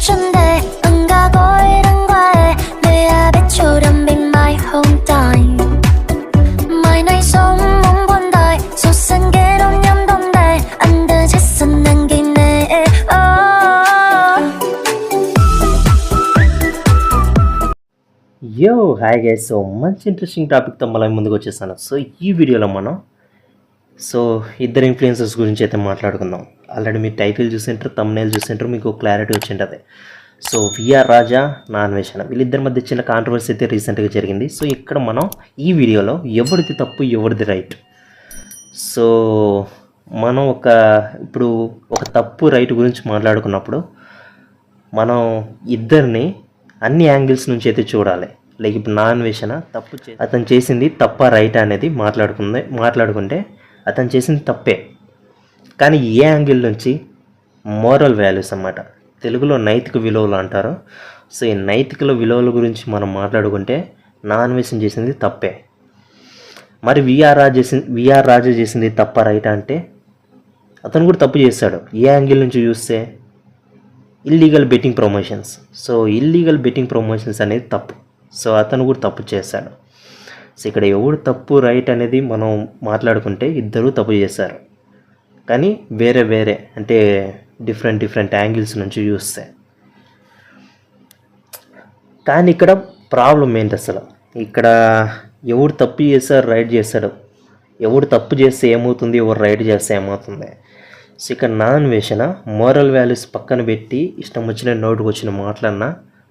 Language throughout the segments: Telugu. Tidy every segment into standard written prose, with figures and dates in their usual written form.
어쩐데 안 가고 이런 거에 내 아비처럼 be my home time My night song 몽본다이 소생계로 냠동다이 안 되겠어 남기네 hi guys. So మంచి ఇంట్రెస్టింగ్ టాపిక్తో మళ్ళీ ముందుకు వచ్చేసాను. సో ఈ వీడియోలో మనం ఇద్దరు ఇన్ఫ్లుయెన్సర్స్ గురించి అయితే మాట్లాడుకుందాం. ఆల్రెడీ మీరు టైటిల్ చూసింటారు, తమ్నైల్ చూసింటారు, మీకు క్లారిటీ వచ్చింటుంది. సో విఆర్ రాజా, నాన్వేషణ, వీళ్ళిద్దరి మధ్య చిన్న కాంట్రవర్సీ అయితే రీసెంట్గా జరిగింది. సో ఇక్కడ మనం ఈ వీడియోలో ఎవరిది తప్పు ఎవరిది రైట్, సో మనం ఇప్పుడు ఒక తప్పు రైట్ గురించి మాట్లాడుకున్నప్పుడు మనం ఇద్దరిని అన్ని యాంగిల్స్ నుంచి అయితే చూడాలి. లైక్ ఇప్పుడు నాన్వేషణ అతను చేసింది తప్ప రైట్ అనేది మాట్లాడుకుంటే అతను చేసింది తప్పే, కానీ ఏ యాంగిల్ నుంచి మోరల్ వాల్యూస్ అన్నమాట, తెలుగులో నైతిక విలువలు అంటారు. సో ఈ నైతిక విలువల గురించి మనం మాట్లాడుకుంటే నాన్వేషణ చేసింది తప్పే. మరి విఆర్ రాజా చేసింది తప్ప రైట్ అంటే అతను కూడా తప్పు చేశాడు. ఏ యాంగిల్ నుంచి చూస్తే illegal betting promotions. So illegal betting promotions అనేది తప్పు. సో అతను కూడా తప్పు చేశాడు. సో ఇక్కడ ఎవరు తప్పు రైట్ అనేది మనం మాట్లాడుకుంటే ఇద్దరు తప్పు చేశారు, కానీ వేరే అంటే డిఫరెంట్ యాంగిల్స్ నుంచి చూస్తే. కానీ ఇక్కడ ప్రాబ్లం ఏంటి అసలు, ఇక్కడ ఎవరు తప్పు చేశారు రైట్ చేశాడు, ఎవరు తప్పు చేస్తే ఏమవుతుంది, ఎవరు రైట్ చేస్తే ఏమవుతుంది. సో ఇక్కడ నాన్వేషణ మోరల్ వాల్యూస్ పక్కన పెట్టి ఇష్టం వచ్చిన నోటుకు వచ్చిన మాటలన్నా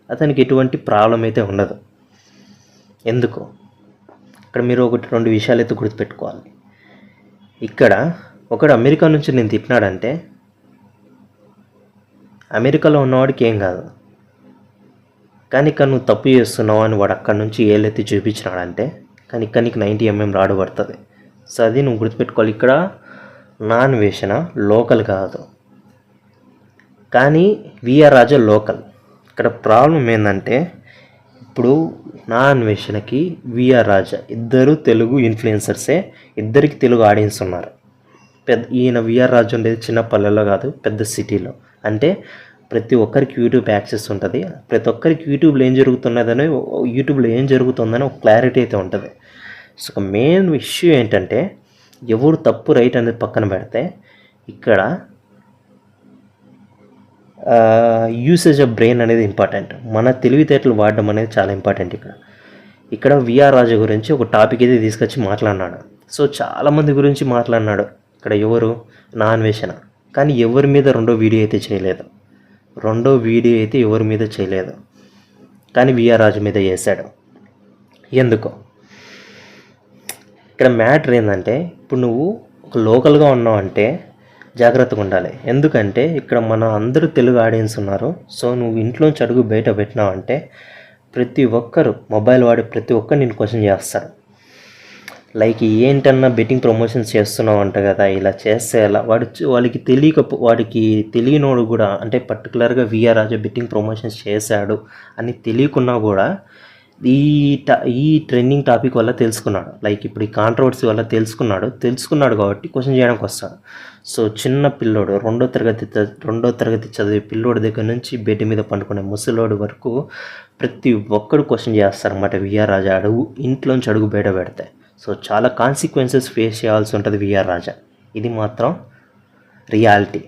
అతనికి ఎటువంటి ప్రాబ్లం అయితే ఉండదు. ఎందుకు, ఇక్కడ మీరు రెండు విషయాలు అయితే గుర్తుపెట్టుకోవాలి. ఇక్కడ ఒకడు అమెరికా నుంచి నేను తిట్టినాడంటే అమెరికాలో ఉన్నవాడికి ఏం కాదు, కానీ ఇక్కడ నువ్వు తప్పు చేస్తున్నావు అని వాడు అక్కడి నుంచి ఏళ్ళెత్తి చూపించినాడంటే కానీ ఇక్కడ నీకు 90 mm రాడు పడుతుంది. సో అది నువ్వు గుర్తుపెట్టుకోవాలి. ఇక్కడ నాన్వేషణ లోకల్ కాదు, కానీ విఆర్ రాజా లోకల్. ఇక్కడ ప్రాబ్లం ఏంటంటే ఇప్పుడు నాన్వేషణకి విఆర్ రాజా ఇద్దరు తెలుగు ఇన్ఫ్లుయెన్సర్సే, ఇద్దరికి తెలుగు ఆడియన్స్ ఉన్నారు. ఈయన విఆర్ రాజా ఉండేది చిన్న పల్లెల్లో కాదు, పెద్ద సిటీలో. అంటే ప్రతి ఒక్కరికి యూట్యూబ్ యాక్సెస్ ఉంటుంది, ప్రతి ఒక్కరికి యూట్యూబ్లో ఏం జరుగుతుందని ఒక క్లారిటీ అయితే ఉంటుంది. సో ఒక మెయిన్ ఇష్యూ ఏంటంటే ఎవరు తప్పు రైట్ అనేది పక్కన పెడితే ఇక్కడ యూసేజ్ ఆఫ్ బ్రెయిన్ అనేది ఇంపార్టెంట్, మన తెలివితేటలు వాడడం అనేది చాలా ఇంపార్టెంట్. ఇక్కడ విఆర్ రాజా గురించి ఒక టాపిక్ అయితే తీసుకొచ్చి మాట్లాడినాడు. సో చాలామంది గురించి మాట్లాడినాడు ఇక్కడ, ఎవరు నాన్వేషణ, కానీ ఎవరి మీద రెండో వీడియో అయితే చేయలేదు, కానీ విఆర్ రాజా మీద చేశాడు. ఎందుకు, ఇక్కడ మ్యాటర్ ఏంటంటే ఇప్పుడు నువ్వు ఒక లోకల్గా ఉన్నావు అంటే జాగ్రత్తగా ఉండాలి. ఎందుకంటే ఇక్కడ మన అందరూ తెలుగు ఆడియన్స్ ఉన్నారు. సో నువ్వు ఇంట్లోంచి అడుగు బయట పెట్టినావంటే ప్రతి ఒక్కరు మొబైల్ వాడి ప్రతి ఒక్కరు నేను క్వశ్చన్ చేస్తారు. లైక్ ఏంటన్నా బెట్టింగ్ ప్రమోషన్స్ చేస్తున్నావు అంట కదా, ఇలా చేస్తే ఎలా, వాడికి తెలియనోడు కూడా, అంటే పర్టికులర్గా విఆర్ రాజా బెట్టింగ్ ప్రమోషన్స్ చేశాడు అని తెలియకున్నా కూడా ఈ ట్రెండింగ్ టాపిక్ వల్ల తెలుసుకున్నాడు. లైక్ ఇప్పుడు ఈ కాంట్రవర్సీ వల్ల తెలుసుకున్నాడు కాబట్టి క్వశ్చన్ చేయడానికి వస్తాడు. సో చిన్న పిల్లోడు రెండో తరగతి చదివే పిల్లోడి దగ్గర నుంచి బెడ్ మీద పండుకునే ముసలోడు వరకు ప్రతి ఒక్కడు క్వశ్చన్ చేస్తారన్నమాట విఆర్ రాజా ఇంట్లోంచి అడుగు బయట పెడితే. సో చాలా కాన్సిక్వెన్సెస్ ఫేస్ చేయాల్సి ఉంటుంది విఆర్ రాజా, ఇది మాత్రం రియాలిటీ.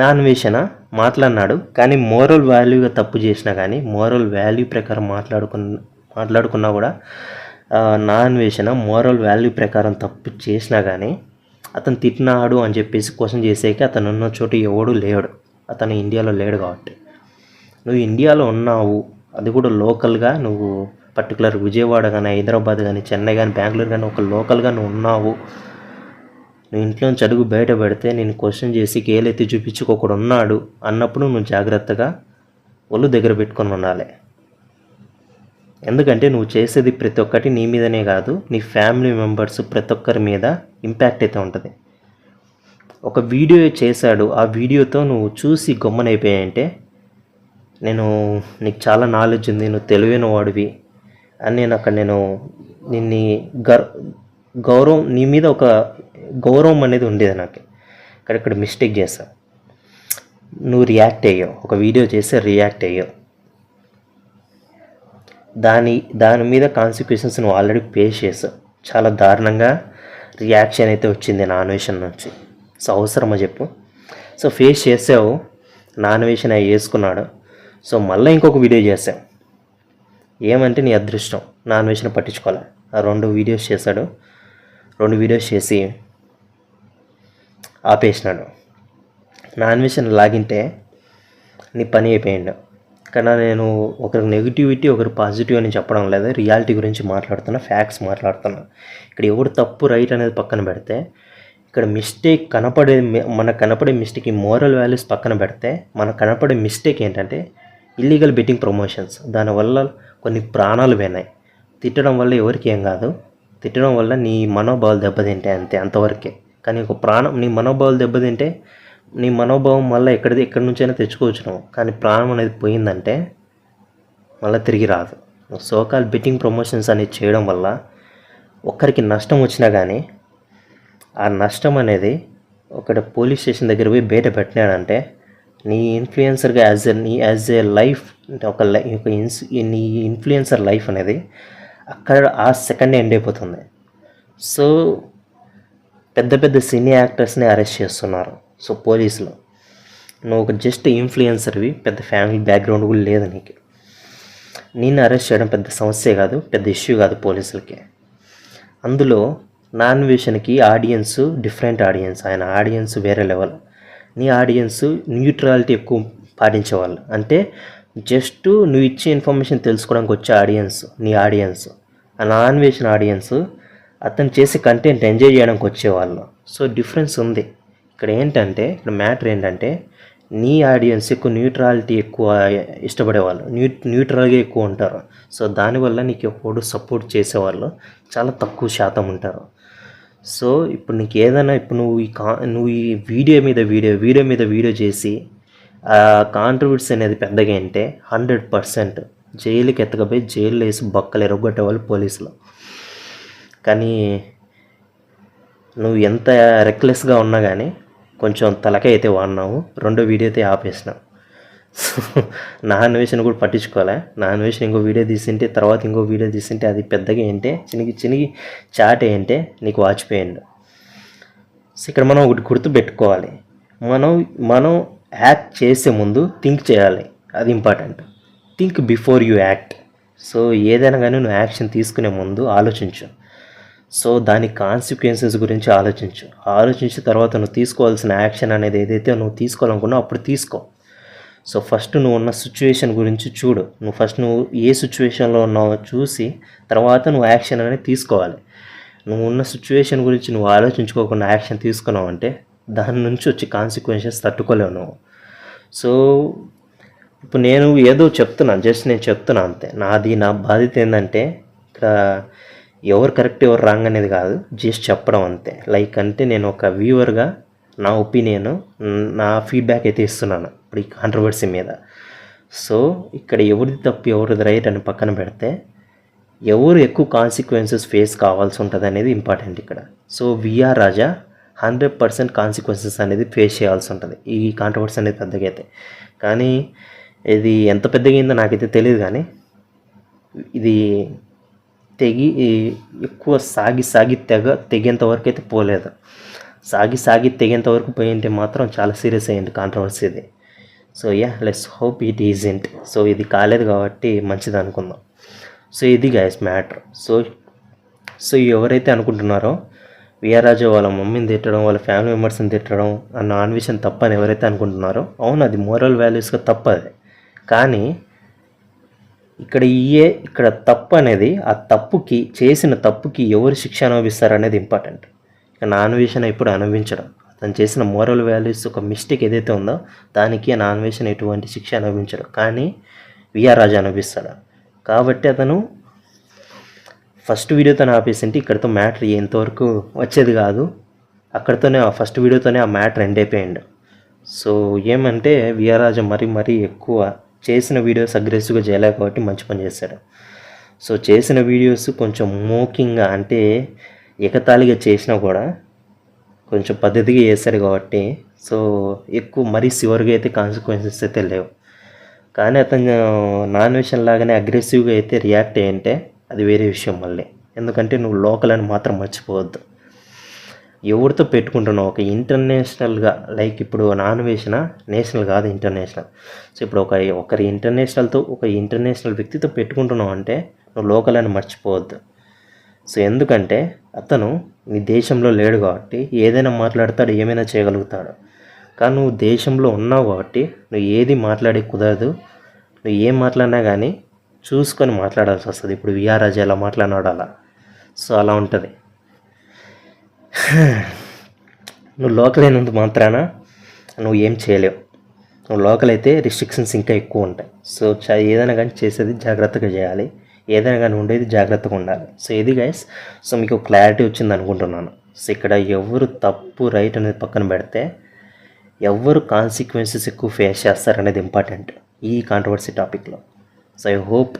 నాన్వేషణ మాట్లాడినాడు, కానీ మోరల్ వాల్యూగా తప్పు చేసినా కానీ మోరల్ వాల్యూ ప్రకారం మాట్లాడుకున్నా కూడా నాన్వేషణ మోరల్ వాల్యూ ప్రకారం తప్పు చేసినా కానీ అతను తిట్టినాడు అని చెప్పేసి క్వశ్చన్ చేసేకి అతను ఉన్న చోటు ఎవడు లేడు, అతను ఇండియాలో లేడు. కాబట్టి నువ్వు ఇండియాలో ఉన్నావు, అది కూడా లోకల్గా, నువ్వు పర్టికులర్ విజయవాడ కానీ హైదరాబాద్ కానీ చెన్నై కానీ బెంగళూరు కానీ ఒక లోకల్గా నువ్వు ఉన్నావు, నువ్వు ఇంట్లోంచి అడుగు బయట పెడితే నేను క్వశ్చన్ చేసి కేలెత్తి చూపించుకోకూడదు ఉన్నాడు అన్నప్పుడు నువ్వు జాగ్రత్తగా ఒళ్ళు దగ్గర పెట్టుకొని ఉండాలి. ఎందుకంటే నువ్వు చేసేది ప్రతి ఒక్కటి నీ మీదనే కాదు, నీ ఫ్యామిలీ మెంబర్స్ ప్రతి ఒక్కరి మీద ఇంపాక్ట్ అయితే ఉంటుంది. ఒక వీడియో చేశాడు, ఆ వీడియోతో నువ్వు చూసి గమ్మనైపోయాయంటే నీకు చాలా నాలెడ్జ్ ఉంది, నువ్వు తెలివైన వాడివి అని నేను నిన్ని గౌరవం, నీ మీద ఒక గౌరవం అనేది ఉండేది నాకు. ఇక్కడ మిస్టేక్ చేశా. నువ్వు రియాక్ట్ అయ్యావు, ఒక వీడియో చేసి రియాక్ట్ అయ్యావు, దాని మీద కాన్సిక్వెన్సెస్ నువ్వు ఆల్రెడీ ఫేస్ చేసావు. చాలా దారుణంగా రియాక్షన్ అయితే వచ్చింది నా అన్వేషణ నుంచి. సో అవసరమా చెప్పు? సో ఫేస్ చేసావు, నా అన్వేషణ వేసుకున్నాడు. సో మళ్ళీ ఇంకొక వీడియో చేసావు. ఏమంటే నీ అదృష్టం, నా అన్వేషణ పట్టించుకోవాలి. ఆ 2 వీడియోస్ చేశాడు. 2 వీడియోస్ చేసి ఆపేసినాడు. నా అన్వేషణ లాగింటే నీ పని అయిపోయిండు. కానీ నేను ఒకరికి నెగిటివిటీ ఒకరు పాజిటివ్ అని చెప్పడం లేదు, రియాలిటీ గురించి మాట్లాడుతున్నా, ఫ్యాక్ట్స్ మాట్లాడుతున్నా. ఇక్కడ ఎవరు తప్పు రైట్ అనేది పక్కన పెడితే, ఇక్కడ మిస్టేక్ మనకు కనపడే మిస్టేక్, ఈ మోరల్ వాల్యూస్ పక్కన పెడితే మనకు కనపడే మిస్టేక్ ఏంటంటే ఇల్లీగల్ బెట్టింగ్ ప్రమోషన్స్. దానివల్ల కొన్ని ప్రాణాలు పోయినాయి. తిట్టడం వల్ల ఎవరికి ఏం కాదు, తిట్టడం వల్ల నీ మనోభావాలు దెబ్బతింటే అంతే, అంతవరకే. కానీ ఒక ప్రాణం, నీ మనోభావాలు దెబ్బతింటే నీ మనోభావం మళ్ళీ ఎక్కడి నుంచైనా తెచ్చుకోవచ్చు నువ్వు. కానీ ప్రాణం అనేది పోయిందంటే మళ్ళీ తిరిగి రాదు. సోకాల్ బెట్టింగ్ ప్రమోషన్స్ అనేది చేయడం వల్ల ఒక్కరికి నష్టం వచ్చినా కానీ ఆ నష్టం అనేది ఒకటి పోలీస్ స్టేషన్ దగ్గర పోయి బయట పెట్టినాడంటే నీ ఇన్ఫ్లుయెన్సర్గా యాజ్ ఏ లైఫ్ అంటే నీ ఇన్ఫ్లుయెన్సర్ లైఫ్ అనేది అక్కడ ఆ సెకండ్ ఎండ్ అయిపోతుంది. సో పెద్ద సినీ యాక్టర్స్ని అరెస్ట్ చేస్తున్నారు. సో పోలీసులు, నువ్వు ఒక జస్ట్ ఇన్ఫ్లుయెన్సర్వి, పెద్ద ఫ్యామిలీ బ్యాక్గ్రౌండ్ కూడా లేదు నీకు. నిన్ను అరెస్ట్ చేయడం పెద్ద సమస్య కాదు, పెద్ద ఇష్యూ కాదు పోలీసులకి. అందులో నా అన్వేషణకి ఆడియన్స్ డిఫరెంట్ ఆడియన్స్, ఆయన ఆడియన్స్ వేరే లెవెల్. నీ ఆడియన్స్ న్యూట్రాలిటీ ఎక్కువ పాటించేవాళ్ళు, అంటే జస్ట్ నువ్వు ఇచ్చే ఇన్ఫర్మేషన్ తెలుసుకోవడానికి వచ్చే ఆడియన్స్ నీ ఆడియన్స్. ఆ నా అన్వేషణ ఆడియన్స్ అతను చేసే కంటెంట్ ఎంజాయ్ చేయడానికి వచ్చేవాళ్ళు. సో డిఫరెన్స్ ఉంది ఇక్కడ. ఇక్కడ మ్యాటర్ ఏంటంటే నీ ఆడియన్స్ ఎక్కువ న్యూట్రాలిటీ ఎక్కువ ఇష్టపడేవాళ్ళు, న్యూట్రల్గా ఎక్కువ ఉంటారు. సో దానివల్ల నీకు ఎప్పుడు సపోర్ట్ చేసేవాళ్ళు చాలా తక్కువ శాతం ఉంటారు. సో ఇప్పుడు నీకు ఏదైనా, ఇప్పుడు నువ్వు ఈ వీడియో మీద వీడియో చేసి ఆ కాంట్రిబ్యూట్స్ అనేది పెద్దగా అంటే 100% జైలుకి ఎత్తకపోయి జైల్లో వేసి బక్కలు ఎరగొట్టేవాళ్ళు పోలీసులు. కానీ నువ్వు ఎంత రెక్లెస్గా ఉన్నా కానీ కొంచెం తలకాయ అయితే వాడినావు, 2వ వీడియో అయితే ఆపేసినావు. సో నా అన్వేషణ కూడా పట్టించుకోలే. నా అన్వేషణ ఇంకో వీడియో తీసింటే, తర్వాత ఇంకో వీడియో తీసింటే అది పెద్దగా ఏంటే చినిగి చాట్ ఏంటే నీకు వాచిపోయిండు. సో ఇక్కడ మనం ఒకటి గుర్తుపెట్టుకోవాలి, మనం యాక్ట్ చేసే ముందు థింక్ చేయాలి, అది important. Think before you act. So ఏదైనా కానీ నువ్వు యాక్షన్ తీసుకునే ముందు ఆలోచించు. సో దాని కాన్సిక్వెన్సెస్ గురించి ఆలోచించిన తర్వాత నువ్వు తీసుకోవాల్సిన యాక్షన్ అనేది ఏదైతే నువ్వు తీసుకోవాలనుకున్నావు అప్పుడు తీసుకో. సో ఫస్ట్ నువ్వు ఉన్న సిచ్యువేషన్ గురించి చూడు. నువ్వు ఏ సిచ్యువేషన్లో ఉన్నావో చూసి తర్వాత నువ్వు యాక్షన్ అనేది తీసుకోవాలి. నువ్వు ఉన్న సిచ్యువేషన్ గురించి నువ్వు ఆలోచించుకోకుండా యాక్షన్ తీసుకున్నావు అంటే దాని నుంచి వచ్చి కాన్సిక్వెన్సెస్ తట్టుకోలేవు నువ్వు. సో ఇప్పుడు నేను ఏదో చెప్తున్నాను, జస్ట్ నేను చెప్తున్నా అంతే. నా బాధ్యత ఏంటంటే ఇక్కడ ఎవరు కరెక్ట్ ఎవరు రాంగ్ అనేది కాదు, జస్ట్ చెప్పడం అంతే. లైక్ అంటే నేను ఒక వ్యూవర్గా నా ఒపీనియన్, నా ఫీడ్బ్యాక్ అయితే ఇస్తున్నాను ఇప్పుడు ఈ కాంట్రవర్సీ మీద. సో ఇక్కడ ఎవరిది తప్పు ఎవరిది రైట్ అని పక్కన పెడితే ఎవరు ఎక్కువ కాన్సిక్వెన్సెస్ ఫేస్ కావాల్సి ఉంటుంది అనేది ఇంపార్టెంట్ ఇక్కడ. సో విఆర్ రాజా 100% కాన్సిక్వెన్సెస్ అనేది ఫేస్ చేయాల్సి ఉంటుంది ఈ కాంట్రవర్సీ అనేది పెద్దగా అయితే. కానీ ఇది ఎంత పెద్దగా అయిందో నాకైతే తెలియదు, కానీ ఇది ఎక్కువ సాగి తెగేంత వరకు అయితే పోలేదు. సాగి తెగేంత వరకు పోయింటే మాత్రం చాలా సీరియస్ అయ్యింది కాంట్రవర్సీ ఇది. So let's hope it isn't. So ఇది కాలేదు కాబట్టి మంచిది అనుకుందాం. సో ఇది గైస్ మ్యాటర్. సో ఎవరైతే అనుకుంటున్నారో విఆర్ రాజా వాళ్ళ మమ్మీని తిట్టడం, వాళ్ళ ఫ్యామిలీ మెంబర్స్ని తిట్టడం అన్న అన్వేషణ తప్పని ఎవరైతే అనుకుంటున్నారో, అవును అది మోరల్ వాల్యూస్గా తప్పది. కానీ ఇక్కడ తప్పు అనేది, ఆ తప్పుకి చేసిన తప్పుకి ఎవరు శిక్ష అనుభవిస్తారు అనేది ఇంపార్టెంట్. ఇక నా అన్వేషణ ఇప్పుడు అనుభవించడం, అతను చేసిన మోరల్ వాల్యూస్ ఒక మిస్టేక్ ఏదైతే ఉందో దానికి నా అన్వేషణ ఎటువంటి శిక్ష అనుభవించడు, కానీ విఆర్ రాజా అనుభవిస్తాడు. కాబట్టి అతను ఫస్ట్ వీడియోతో ఆపేసింటే ఇక్కడితో మ్యాటర్ ఎంతవరకు వచ్చేది కాదు. అక్కడితోనే ఆ ఫస్ట్ వీడియోతోనే ఆ మ్యాటర్ ఎండ్ అయిపోయిండు. సో ఏమంటే విఆర్ రాజా మరీ ఎక్కువ చేసిన వీడియోస్ అగ్రెసివ్గా చేయలేక కాబట్టి మంచి పని చేశాడు. సో చేసిన వీడియోస్ కొంచెం మోకింగ్గా, అంటే ఎగతాళిగా చేసినా కూడా కొంచెం పద్ధతిగా చేశారు కాబట్టి సో ఎక్కువ మరీ సివర్గా అయితే కాన్సిక్వెన్సెస్ అయితే లేవు. కానీ అతను నాన్ వెషన్ లాగానే అగ్రెసివ్గా అయితే రియాక్ట్ అయ్యంటే అది వేరే విషయం మళ్ళీ. ఎందుకంటే నువ్వు లోకల్ అని మాత్రం మర్చిపోవద్దు. ఎవరితో పెట్టుకుంటున్నావు ఒక ఇంటర్నేషనల్గా, లైక్ ఇప్పుడు నాన్ వెషనా నేషనల్ కాదు ఇంటర్నేషనల్. సో ఇప్పుడు ఒకరి ఇంటర్నేషనల్తో ఒక ఇంటర్నేషనల్ వ్యక్తితో పెట్టుకుంటున్నావు అంటే నువ్వు లోకల్ అని మర్చిపోవద్దు. సో ఎందుకంటే అతను నీ దేశంలో లేడు కాబట్టి ఏదైనా మాట్లాడతాడు, ఏమైనా చేయగలుగుతాడు. కానీ నువ్వు దేశంలో ఉన్నావు కాబట్టి నువ్వు ఏది మాట్లాడే కుదరదు. నువ్వు ఏం మాట్లాడినా కానీ చూసుకొని మాట్లాడాల్సి వస్తుంది. ఇప్పుడు విఆర్ రాజా ఎలా మాట్లాడినాడు అలా. సో అలా ఉంటుంది. నువ్వు లోకల్ అయినంత మాత్రాన నువ్వు ఏం చేయలేవు. నువ్వు లోకల్ అయితే రిస్ట్రిక్షన్స్ ఇంకా ఎక్కువ ఉంటాయి. సో ఏదైనా కానీ చేసేది జాగ్రత్తగా చేయాలి, ఏదైనా కానీ ఉండేది జాగ్రత్తగా ఉండాలి. సో ఇది గైస్, సో మీకు క్లారిటీ వచ్చింది అనుకుంటున్నాను. సో ఇక్కడ ఎవరు తప్పు రైట్ అనేది పక్కన పెడితే ఎవరు కాన్సిక్వెన్సెస్ ఎక్కువ ఫేస్ చేస్తారనేది ఇంపార్టెంట్ ఈ కాంట్రవర్సీ టాపిక్లో. సో ఐ హోప్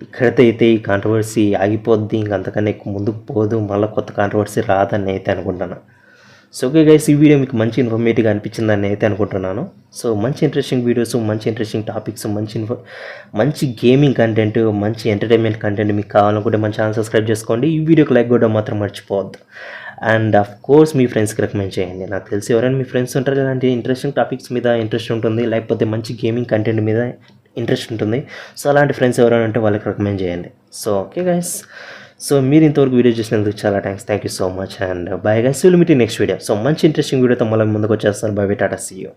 ఇక్కడైతే అయితే ఈ కాంట్రవర్సీ ఆగిపోద్ది, ఇంకంతకన్నా ఎక్కువ ముందుకు పోదు, మళ్ళీ కొత్త కాంట్రవర్సీ రాదని అయితే అనుకుంటున్నాను. సో ఓకే గైస్, ఈ వీడియో మీకు మంచి ఇన్ఫర్మేటివ్గా అనిపించిందని అయితే అనుకుంటున్నాను. సో మంచి ఇంట్రెస్టింగ్ వీడియోస్, మంచి ఇంట్రెస్టింగ్ టాపిక్స్, మంచి గేమింగ్ కంటెంట్, మంచి ఎంటర్టైన్మెంట్ కంటెంట్ మీకు కావాలనుకుంటే మన ఛానల్ సబ్స్క్రైబ్ చేసుకోండి. ఈ వీడియోకి లైక్ కొట్టడం మాత్రం మర్చిపోవద్దు. అండ్ ఆఫ్ కోర్స్ మీ ఫ్రెండ్స్కి రికమెండ్ చేయండి. నాకు తెలిసి ఎవరైనా మీ ఫ్రెండ్స్ ఉంటారు ఇలాంటి ఇంట్రెస్టింగ్ టాపిక్స్ మీద ఇంట్రెస్ట్ ఉంటుంది, లేకపోతే మంచి గేమింగ్ కంటెంట్ మీద ఇంట్రెస్ట్ ఉంటుంది. సో అలాంటి ఫ్రెండ్స్ ఎవరైనా ఉంటే వాళ్ళకి రికమెండ్ చేయండి. సో ఓకే గైస్, సో మీరు ఇంతవరకు వీడియో చూసినందుకు చాలా thank you so much. And bye guys, will meet in next video. So మంచి ఇంట్రెస్టింగ్ వీడియోతో మళ్ళీ ముందుకు వచ్చేస్తాను. Bye bye, tata, see you.